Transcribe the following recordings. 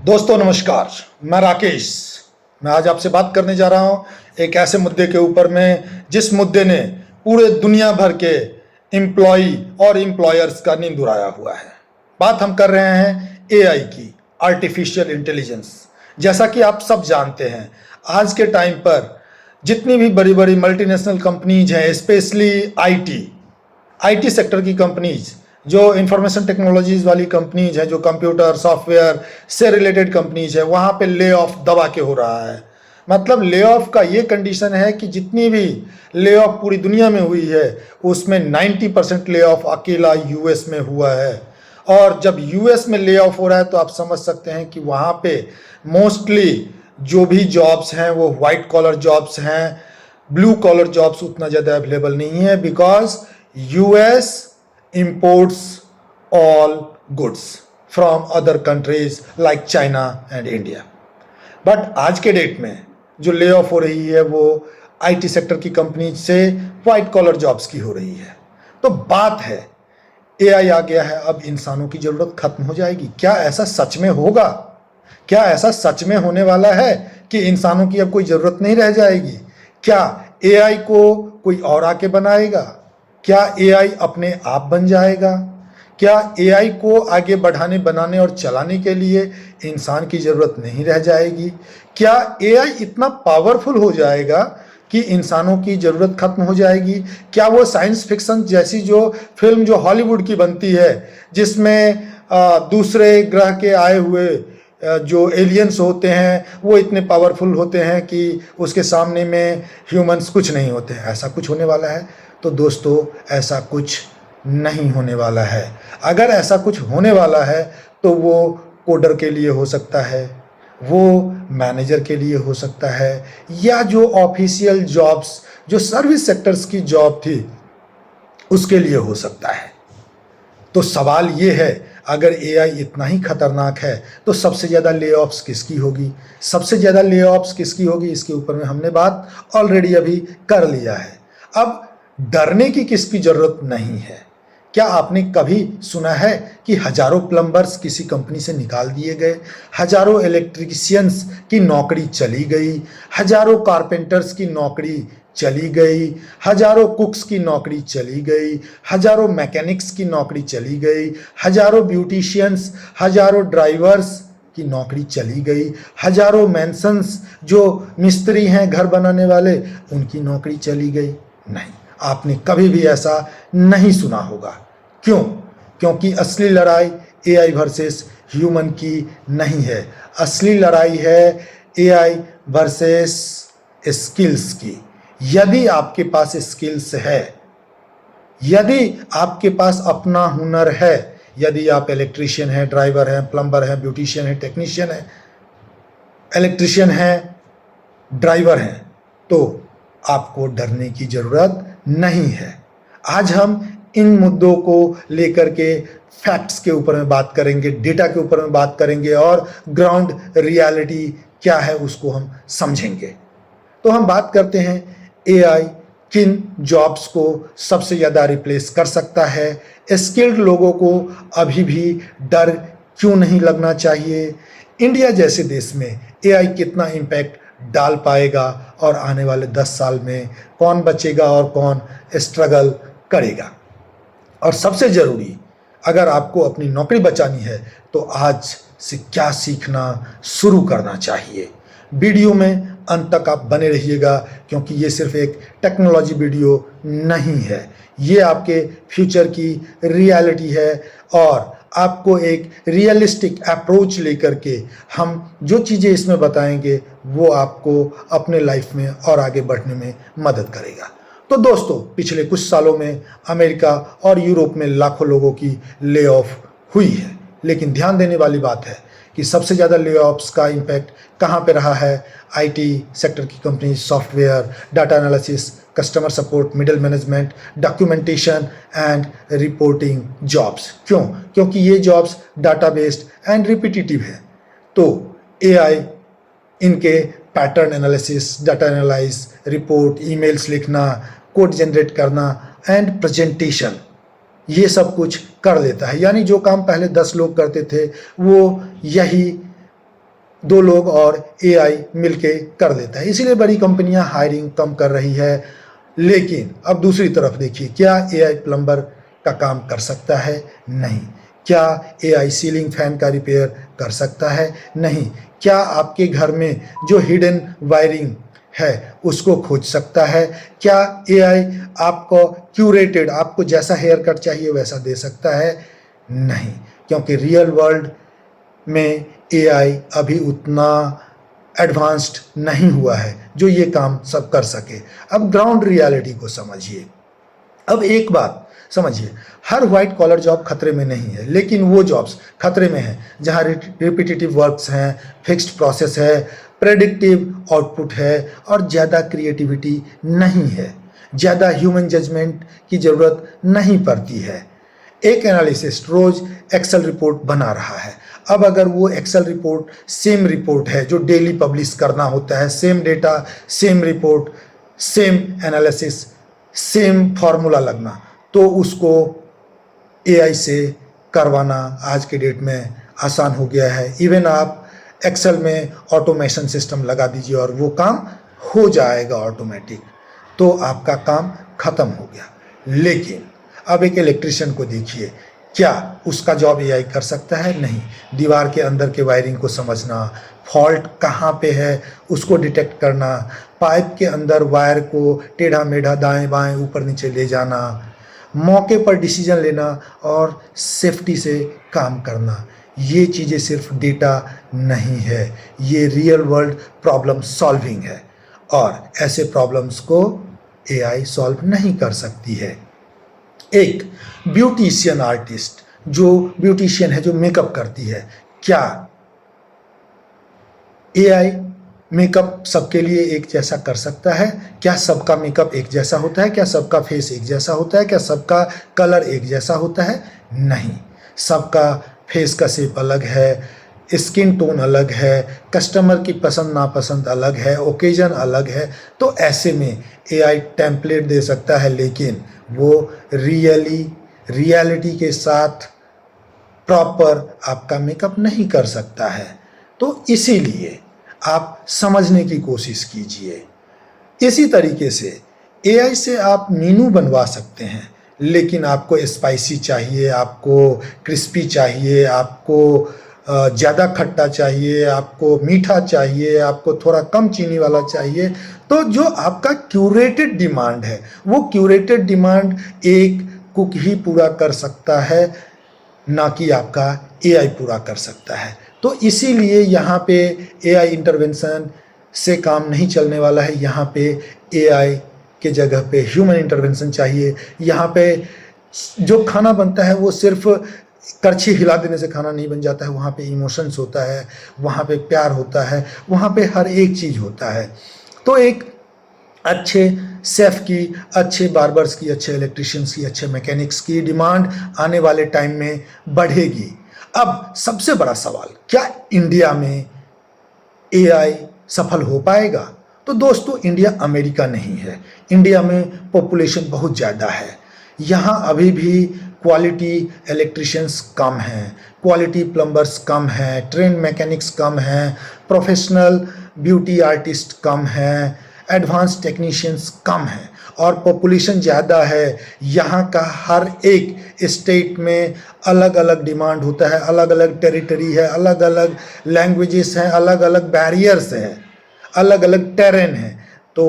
दोस्तों नमस्कार। मैं राकेश। मैं आज आपसे बात करने जा रहा हूं एक ऐसे मुद्दे के ऊपर में जिस मुद्दे ने पूरे दुनिया भर के एम्प्लॉई और एम्प्लॉयर्स का नींद उड़ाया हुआ है। बात हम कर रहे हैं एआई की, आर्टिफिशियल इंटेलिजेंस। जैसा कि आप सब जानते हैं, आज के टाइम पर जितनी भी बड़ी बड़ी मल्टीनेशनल कंपनीज हैं, स्पेशली आईटी सेक्टर की कंपनीज, जो इंफॉर्मेशन टेक्नोलॉजीज वाली कंपनीज है, जो कंप्यूटर सॉफ्टवेयर से रिलेटेड कंपनीज है, वहाँ पे ले ऑफ दबा के हो रहा है। मतलब ले ऑफ का ये कंडीशन है कि जितनी भी ले ऑफ पूरी दुनिया में हुई है उसमें 90% ले ऑफ अकेला यूएस में हुआ है। और जब यूएस में ले ऑफ हो रहा है तो आप समझ सकते हैं कि वहाँ पे मोस्टली जो भी जॉब्स हैं वो वाइट कॉलर जॉब्स हैं, ब्लू कॉलर जॉब्स उतना ज़्यादा अवेलेबल नहीं है, because US imports all goods from other countries like China and India। But आज के डेट में जो ले ऑफ हो रही है वो आईटी सेक्टर की कंपनी से वाइट कॉलर जॉब्स की हो रही है। तो बात है, एआई आ गया है, अब इंसानों की ज़रूरत खत्म हो जाएगी। क्या ऐसा सच में होगा? क्या ऐसा सच में होने वाला है कि इंसानों की अब कोई ज़रूरत नहीं रह जाएगी? क्या एआई को कोई और आके बनाएगा? क्या एआई अपने आप बन जाएगा? क्या एआई को आगे बढ़ाने, बनाने और चलाने के लिए इंसान की ज़रूरत नहीं रह जाएगी? क्या एआई इतना पावरफुल हो जाएगा कि इंसानों की ज़रूरत खत्म हो जाएगी? क्या वो साइंस फिक्शन जैसी जो फिल्म जो हॉलीवुड की बनती है, जिसमें दूसरे ग्रह के आए हुए जो एलियंस होते हैं वो इतने पावरफुल होते हैं कि उसके सामने में ह्यूमंस कुछ नहीं होते हैं, ऐसा कुछ होने वाला है? तो दोस्तों, ऐसा कुछ नहीं होने वाला है। अगर ऐसा कुछ होने वाला है तो वो कोडर के लिए हो सकता है, वो मैनेजर के लिए हो सकता है, या जो ऑफिशियल जॉब्स, जो सर्विस सेक्टर्स की जॉब थी उसके लिए हो सकता है। तो सवाल ये है, अगर एआई इतना ही खतरनाक है तो सबसे ज़्यादा ले ऑफ्स किसकी होगी? सबसे ज़्यादा ले ऑफ्स किसकी होगी, इसके ऊपर में हमने बात ऑलरेडी अभी कर लिया है। अब डरने की किसकी ज़रूरत नहीं है। क्या आपने कभी सुना है कि हजारों प्लम्बर्स किसी कंपनी से निकाल दिए गए, हजारों इलेक्ट्रीशियंस की नौकरी चली गई, हजारों कारपेंटर्स की नौकरी चली गई, हजारों कुक्स की नौकरी चली गई, हजारों मैकेनिक्स की नौकरी चली गई, हजारों ब्यूटिशियंस, हजारों ड्राइवर्स की नौकरी चली गई, हजारों मैंसन्स जो मिस्त्री हैं घर बनाने वाले, उनकी नौकरी चली गई? नहीं, आपने कभी भी ऐसा नहीं सुना होगा। क्यों? क्योंकि असली लड़ाई एआई वर्सेस ह्यूमन की नहीं है। असली लड़ाई है एआई वर्सेस स्किल्स की। यदि आपके पास स्किल्स है, यदि आपके पास अपना हुनर है, यदि आप इलेक्ट्रीशियन हैं, ड्राइवर हैं, प्लम्बर हैं, ब्यूटिशियन हैं, टेक्नीशियन हैं, इलेक्ट्रीशियन हैं, ड्राइवर हैं, तो आपको डरने की ज़रूरत नहीं है। आज हम इन मुद्दों को लेकर के फैक्ट्स के ऊपर में बात करेंगे, डेटा के ऊपर में बात करेंगे और ग्राउंड रियलिटी क्या है उसको हम समझेंगे। तो हम बात करते हैं एआई किन जॉब्स को सबसे ज़्यादा रिप्लेस कर सकता है, स्किल्ड लोगों को अभी भी डर क्यों नहीं लगना चाहिए, इंडिया जैसे देश में एआई कितना इम्पैक्ट डाल पाएगा और आने वाले 10 साल में कौन बचेगा और कौन स्ट्रगल करेगा। और सबसे ज़रूरी, अगर आपको अपनी नौकरी बचानी है तो आज से क्या सीखना शुरू करना चाहिए। वीडियो में अंत तक आप बने रहिएगा, क्योंकि ये सिर्फ एक टेक्नोलॉजी वीडियो नहीं है, ये आपके फ्यूचर की रियलिटी है और आपको एक रियलिस्टिक अप्रोच लेकर के हम जो चीज़ें इसमें बताएंगे वो आपको अपने लाइफ में और आगे बढ़ने में मदद करेगा। तो दोस्तों, पिछले कुछ सालों में अमेरिका और यूरोप में लाखों लोगों की ले ऑफ हुई है, लेकिन ध्यान देने वाली बात है कि सबसे ज़्यादा ले ऑफ्स का इम्पैक्ट कहाँ पे रहा है? आईटी सेक्टर की company, software, data analysis, customer support, middle management, documentation and reporting jobs. क्यों? क्योंकि ये jobs data based and repetitive है। तो एआई इनके pattern analysis, data analyse, report, emails लिखना, कोड जनरेट करना एंड प्रेजेंटेशन, ये सब कुछ कर लेता है। यानी जो काम पहले 10 लोग करते थे वो यही दो लोग और एआई मिलके कर देता है। इसीलिए बड़ी कंपनियां हायरिंग कम कर रही है। लेकिन अब दूसरी तरफ देखिए, क्या एआई प्लम्बर का काम कर सकता है? नहीं। क्या एआई सीलिंग फैन का रिपेयर कर सकता है? नहीं। क्या आपके घर में जो हिडन वायरिंग है उसको खोज सकता है? क्या एआई आपको क्यूरेटेड, आपको जैसा हेयर कट चाहिए वैसा दे सकता है? नहीं, क्योंकि रियल वर्ल्ड में एआई अभी उतना एडवांस्ड नहीं हुआ है जो ये काम सब कर सके। अब ग्राउंड रियलिटी को समझिए। अब एक बात समझिए, हर व्हाइट कॉलर जॉब खतरे में नहीं है, लेकिन वो जॉब्स खतरे में हैं जहां रिपीटेटिव वर्क्स हैं, फिक्स्ड प्रोसेस है, प्रेडिक्टिव आउटपुट है और ज़्यादा क्रिएटिविटी नहीं है, ज़्यादा ह्यूमन जजमेंट की ज़रूरत नहीं पड़ती है। एक एनालिसिस्ट रोज एक्सेल रिपोर्ट बना रहा है। अब अगर वो एक्सेल रिपोर्ट सेम रिपोर्ट है जो डेली पब्लिश करना होता है, same data, same report, same analysis, same formula लगना, तो उसको एआई से करवाना आज के डेट में आसान हो गया है। इवन आप एक्सेल में ऑटोमेशन सिस्टम लगा दीजिए और वो काम हो जाएगा ऑटोमेटिक, तो आपका काम खत्म हो गया। लेकिन अब एक इलेक्ट्रिशियन को देखिए, क्या उसका जॉब एआई कर सकता है? नहीं। दीवार के अंदर के वायरिंग को समझना, फॉल्ट कहाँ पे है उसको डिटेक्ट करना, पाइप के अंदर वायर को टेढ़ा मेढ़ा दाएं बाएं ऊपर नीचे ले जाना, मौके पर डिसीजन लेना और सेफ्टी से काम करना, ये चीज़ें सिर्फ डेटा नहीं है, ये रियल वर्ल्ड प्रॉब्लम सॉल्विंग है और ऐसे प्रॉब्लम्स को एआई सॉल्व नहीं कर सकती है। एक ब्यूटिशियन आर्टिस्ट, जो ब्यूटिशियन है, जो मेकअप करती है, क्या एआई मेकअप सबके लिए एक जैसा कर सकता है? क्या सबका मेकअप एक जैसा होता है? क्या सबका फेस एक जैसा होता है? क्या सबका कलर एक जैसा होता है? नहीं। सबका फेस का शेप अलग है, स्किन टोन अलग है, कस्टमर की पसंद नापसंद अलग है, ओकेजन अलग है। तो ऐसे में एआई टेम्पलेट दे सकता है, लेकिन वो रियलिटी के साथ प्रॉपर आपका मेकअप नहीं कर सकता है। तो इसीलिए आप समझने की कोशिश कीजिए। इसी तरीके से एआई से आप मीनू बनवा सकते हैं, लेकिन आपको स्पाइसी चाहिए, आपको क्रिस्पी चाहिए, आपको ज़्यादा खट्टा चाहिए, आपको मीठा चाहिए, आपको थोड़ा कम चीनी वाला चाहिए, तो जो आपका क्यूरेटेड डिमांड है, वो क्यूरेटेड डिमांड एक कुक ही पूरा कर सकता है, ना कि आपका एआई पूरा कर सकता है। तो इसीलिए यहाँ पे एआई इंटरवेंशन से काम नहीं चलने वाला है। यहाँ पे एआई के जगह पे ह्यूमन इंटरवेंशन चाहिए। यहाँ पे जो खाना बनता है वो सिर्फ करछी हिला देने से खाना नहीं बन जाता है, वहाँ पे इमोशंस होता है, वहाँ पे प्यार होता है, वहाँ पे हर एक चीज़ होता है। तो एक अच्छे शेफ़ की, अच्छे बार्बर्स की, अच्छे इलेक्ट्रिशियंस की, अच्छे मैकेनिक्स की डिमांड आने वाले टाइम में बढ़ेगी। अब सबसे बड़ा सवाल, क्या इंडिया में एआई सफल हो पाएगा? तो दोस्तों, इंडिया अमेरिका नहीं है। इंडिया में पॉपुलेशन बहुत ज़्यादा है। यहाँ अभी भी क्वालिटी इलेक्ट्रिशियंस कम हैं, क्वालिटी प्लम्बर्स कम हैं, ट्रेन मैकेनिक्स कम हैं, प्रोफेशनल ब्यूटी आर्टिस्ट कम हैं, एडवांस टेक्नीशियंस कम हैं और पॉपुलेशन ज़्यादा है। यहाँ का हर एक स्टेट में अलग अलग डिमांड होता है, अलग अलग टेरिटरी है, अलग अलग लैंग्वेजेस हैं, अलग अलग बैरियर्स हैं, अलग अलग टेरेन है। तो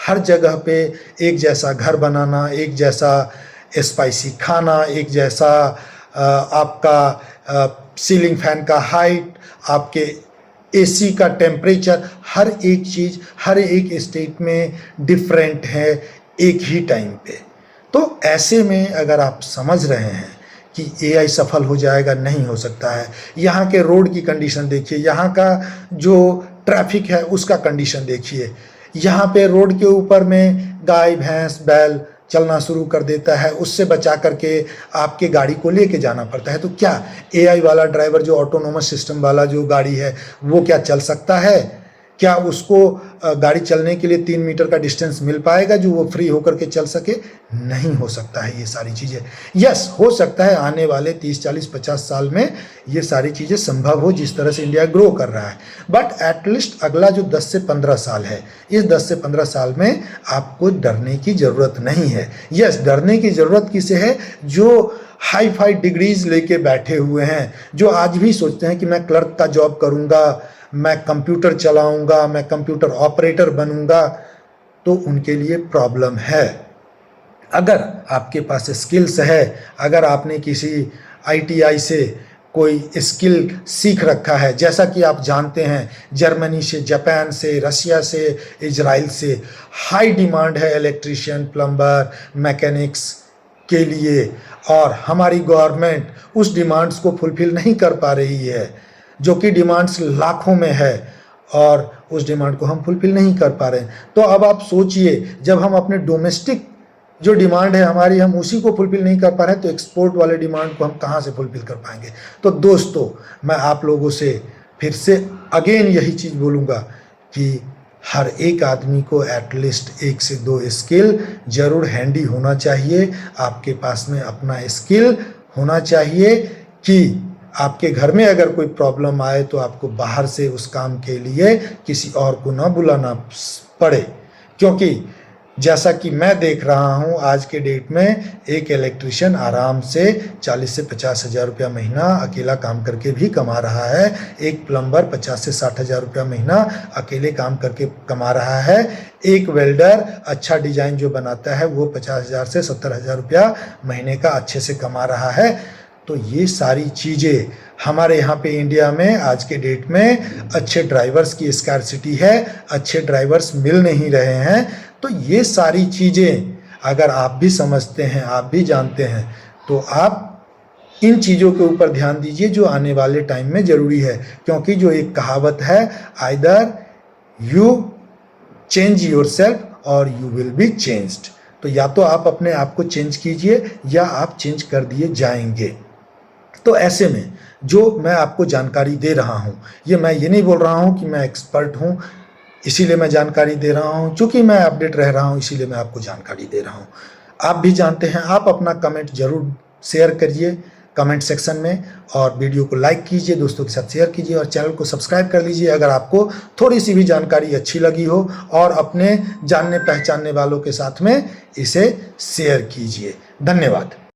हर जगह पे एक जैसा घर बनाना, एक जैसा स्पाइसी खाना, एक जैसा आपका सीलिंग फैन का हाइट, आपके एसी का टेम्परेचर, हर एक चीज़ हर एक स्टेट में डिफरेंट है एक ही टाइम पे। तो ऐसे में अगर आप समझ रहे हैं कि एआई सफल हो जाएगा, नहीं हो सकता है। यहाँ के रोड की कंडीशन देखिए, यहाँ का जो ट्रैफिक है उसका कंडीशन देखिए। यहाँ पे रोड के ऊपर में गाय भैंस बैल चलना शुरू कर देता है, उससे बचा करके आपके गाड़ी को लेके जाना पड़ता है। तो क्या एआई वाला ड्राइवर, जो ऑटोनोमस सिस्टम वाला जो गाड़ी है, वो क्या चल सकता है? क्या उसको गाड़ी चलने के लिए 3 मीटर का डिस्टेंस मिल पाएगा जो वो फ्री होकर के चल सके? नहीं हो सकता है ये सारी चीज़ें। यस, हो सकता है आने वाले 30, 40, 50 साल में ये सारी चीज़ें संभव हो जिस तरह से इंडिया ग्रो कर रहा है, बट एटलीस्ट अगला जो 10 से 15 साल है, इस 10 से 15 साल में आपको डरने की ज़रूरत नहीं है। यस, डरने की ज़रूरत किसे है? जो हाई फाई डिग्रीज लेके बैठे हुए हैं, जो आज भी सोचते हैं कि मैं क्लर्क का जॉब करूंगा, मैं कंप्यूटर चलाऊंगा, मैं कंप्यूटर ऑपरेटर बनूंगा, तो उनके लिए प्रॉब्लम है। अगर आपके पास स्किल्स है, अगर आपने किसी आईटीआई से कोई स्किल सीख रखा है, जैसा कि आप जानते हैं जर्मनी से, जापान से, रशिया से, इजराइल से हाई डिमांड है इलेक्ट्रीशियन, प्लम्बर, मैकेनिक्स के लिए, और हमारी गवर्नमेंट उस डिमांड्स को फुलफिल नहीं कर पा रही है, जो कि डिमांड्स लाखों में है, और उस डिमांड को हम फुलफिल नहीं कर पा रहे हैं। तो अब आप सोचिए, जब हम अपने डोमेस्टिक जो डिमांड है हमारी, हम उसी को फुलफिल नहीं कर पा रहे हैं, तो एक्सपोर्ट वाले डिमांड को हम कहाँ से फुलफिल कर पाएंगे? तो दोस्तों, मैं आप लोगों से फिर से अगेन यही चीज़ बोलूँगा कि हर एक आदमी को एटलीस्ट 1 से 2 स्किल जरूर हैंडी होना चाहिए। आपके पास में अपना स्किल होना चाहिए कि आपके घर में अगर कोई प्रॉब्लम आए तो आपको बाहर से उस काम के लिए किसी और को ना बुलाना पड़े। क्योंकि जैसा कि मैं देख रहा हूं आज के डेट में, एक इलेक्ट्रिशियन आराम से 40 से 50 हज़ार रुपया महीना अकेला काम करके भी कमा रहा है। एक प्लम्बर 50 से 60 हज़ार रुपया महीना अकेले काम करके कमा रहा है। एक वेल्डर अच्छा डिजाइन जो बनाता है वो 50 हज़ार से 70 हज़ार रुपया महीने का अच्छे से कमा रहा है। तो ये सारी चीज़ें हमारे यहाँ पे इंडिया में आज के डेट में अच्छे ड्राइवर्स की स्कार्सिटी है, अच्छे ड्राइवर्स मिल नहीं रहे हैं। तो ये सारी चीज़ें अगर आप भी समझते हैं, आप भी जानते हैं, तो आप इन चीज़ों के ऊपर ध्यान दीजिए जो आने वाले टाइम में ज़रूरी है। क्योंकि जो एक कहावत है, आइदर यू चेंज योरसेल्फ और यू विल बी चेंज्ड। तो या तो आप अपने आप को चेंज कीजिए या आप चेंज कर दिए जाएंगे। तो ऐसे में जो मैं आपको जानकारी दे रहा हूँ, मैं ये नहीं बोल रहा हूँ कि मैं एक्सपर्ट हूँ इसीलिए मैं जानकारी दे रहा हूँ, चूँकि मैं अपडेट रह रहा हूँ इसीलिए मैं आपको जानकारी दे रहा हूँ। आप भी जानते हैं, आप अपना कमेंट जरूर शेयर करिए कमेंट सेक्शन में, और वीडियो को लाइक कीजिए, दोस्तों के साथ शेयर कीजिए, और चैनल को सब्सक्राइब कर लीजिए अगर आपको थोड़ी सी भी जानकारी अच्छी लगी हो, और अपने जानने पहचानने वालों के साथ में इसे शेयर कीजिए। धन्यवाद।